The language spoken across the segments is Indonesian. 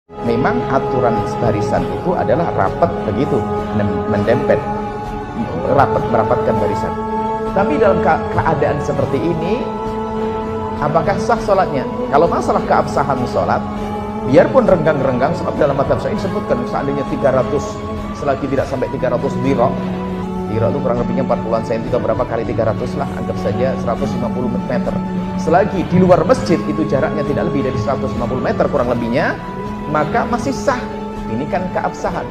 Memang aturan barisan itu adalah rapat begitu, mendempet, merapatkan barisan. Tapi dalam keadaan seperti ini, apakah sah sholatnya? Kalau masalah keabsahan sholat, biarpun renggang-renggang, sebab dalam mazhab Syafi'i disebutkan seandainya 300, selagi tidak sampai 300 dirok itu kurang lebihnya 40-an cm, atau berapa kali 300 lah, anggap saja 150 meter. Selagi di luar masjid itu jaraknya tidak lebih dari 150 meter kurang lebihnya, maka masih sah. Ini kan keabsahan.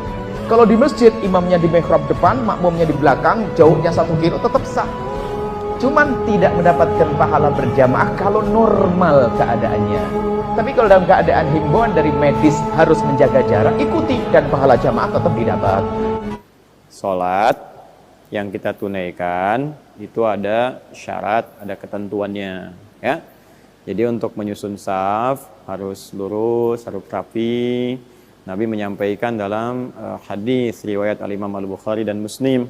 Kalau di masjid imamnya di mihrab depan, makmumnya di belakang, jauhnya 1 kilo, tetap sah. Cuman tidak mendapatkan pahala berjamaah kalau normal keadaannya. Tapi kalau dalam keadaan himbauan dari medis harus menjaga jarak, ikuti, dan pahala jamaah tetap didapat. Sholat yang kita tunaikan itu ada syarat, ada ketentuannya, ya. Jadi untuk menyusun saf harus lurus, harus rapi. Nabi menyampaikan dalam hadis riwayat Al-Imam Al-Bukhari dan Muslim,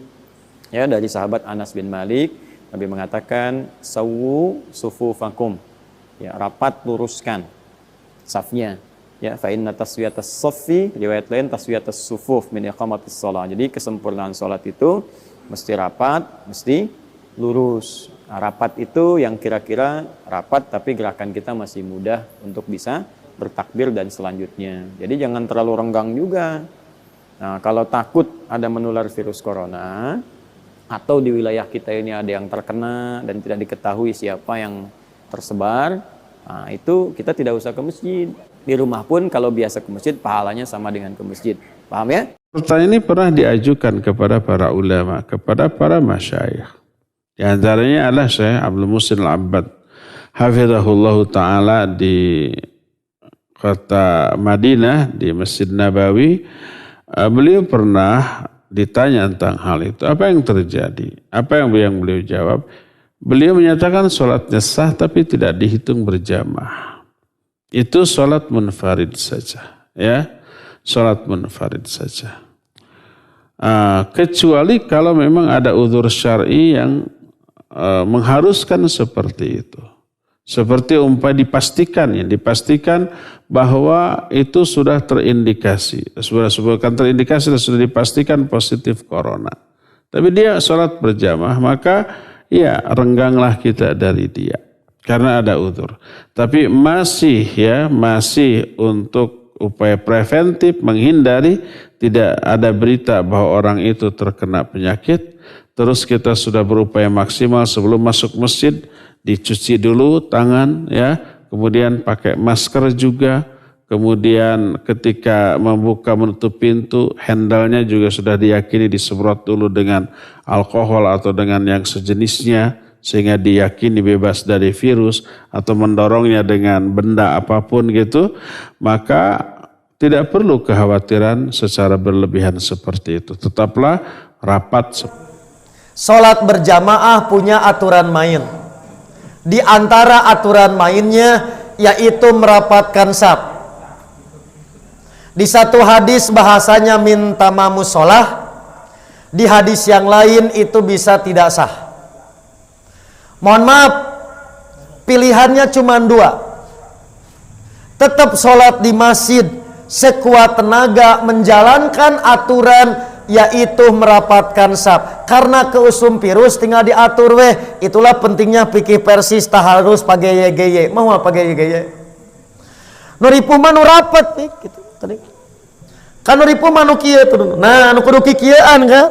ya, dari sahabat Anas bin Malik, Nabi mengatakan sawu sufufakum, ya, rapat luruskan safnya, ya, fa inna taswiyatas saffi, riwayat lain taswiyatas sufuf min iqamatis shalah. Jadi kesempurnaan salat itu mesti rapat, mesti lurus. Nah, rapat itu yang kira-kira rapat tapi gerakan kita masih mudah untuk bisa bertakbir dan selanjutnya. Jadi jangan terlalu renggang juga. Nah, kalau takut ada menular virus corona atau di wilayah kita ini ada yang terkena dan tidak diketahui siapa yang tersebar, nah, itu kita tidak usah ke masjid. Di rumah pun kalau biasa ke masjid, pahalanya sama dengan ke masjid. Paham ya? Pertanyaan ini pernah diajukan kepada para ulama, kepada para masyayikh. Di antaranya adalah Syekh Abdul Muhsin Al-Abbad, hafizahullah ta'ala, di kota Madinah, di Masjid Nabawi. Beliau pernah ditanya tentang hal itu. Apa yang terjadi? Apa yang beliau jawab? Beliau menyatakan sholatnya sah tapi tidak dihitung berjamaah. Itu sholat munfarid saja, ya, sholat munfarid saja. Kecuali kalau memang ada uzur syar'i yang mengharuskan seperti itu. Seperti dipastikan bahwa itu sudah terindikasi, sudah dipastikan positif corona. Tapi dia sholat berjamaah, maka ya rengganglah kita dari dia. Karena ada uzur. Tapi masih untuk upaya preventif menghindari tidak ada berita bahwa orang itu terkena penyakit. Terus kita sudah berupaya maksimal sebelum masuk masjid dicuci dulu tangan, ya. Kemudian pakai masker juga. Kemudian ketika membuka menutup pintu, handle-nya juga sudah diyakini disemprot dulu dengan alkohol atau dengan yang sejenisnya, sehingga diyakini bebas dari virus, atau mendorongnya dengan benda apapun gitu, maka tidak perlu kekhawatiran secara berlebihan seperti itu. Tetaplah rapat. Sholat berjamaah punya aturan main. Di antara aturan mainnya yaitu merapatkan saf. Di satu hadis bahasanya min tamamus sholah, di hadis yang lain itu bisa tidak sah. Mohon maaf, pilihannya cuma 2. Tetap sholat di masjid sekuat tenaga menjalankan aturan yaitu merapatkan saf. Karena keusum virus tinggal diatur itulah pentingnya fikih persis taharus pakai YGY. Mau apa pakai YGY? Nuripu manu rapat nih gitu tadi. Kan nuripu manu kieu tuh. Nah, anu kudu kieuan kan?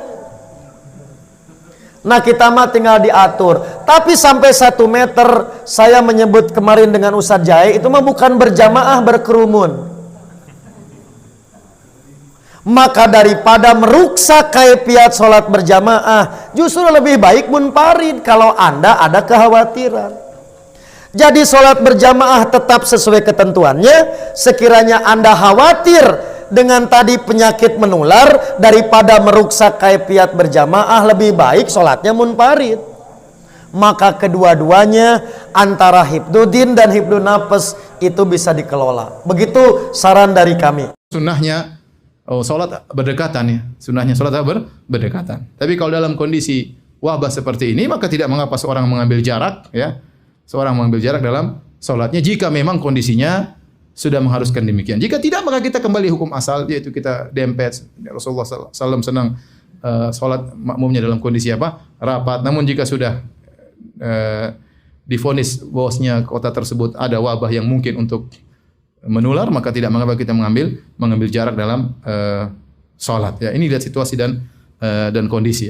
Nah, kita mah tinggal diatur. Tapi sampai 1 meter, saya menyebut kemarin dengan Ustadz Jai, itu mah bukan berjamaah, berkerumun. Maka daripada meruksak kaifiat sholat berjamaah, justru lebih baik munfarid kalau Anda ada kekhawatiran. Jadi sholat berjamaah tetap sesuai ketentuannya. Sekiranya Anda khawatir dengan tadi penyakit menular, daripada meruksak kaifiat berjamaah, lebih baik sholatnya munfarid. Maka kedua-duanya antara hifdzuddin dan hifdzun nafas itu bisa dikelola. Begitu saran dari kami. Sunnahnya sholat berdekatan, ya. Sunnahnya sholat berdekatan. Tapi kalau dalam kondisi wabah seperti ini, maka tidak mengapa seorang mengambil jarak, ya. Seorang mengambil jarak dalam sholatnya jika memang kondisinya sudah mengharuskan demikian. Jika tidak, maka kita kembali hukum asal, yaitu kita dempet. Rasulullah SAW senang sholat makmumnya dalam kondisi apa? Rapat. Namun jika sudah divonis bahwasanya kota tersebut ada wabah yang mungkin untuk menular, maka tidak mengapa kita mengambil jarak dalam sholat. Ya, ini lihat situasi dan kondisi.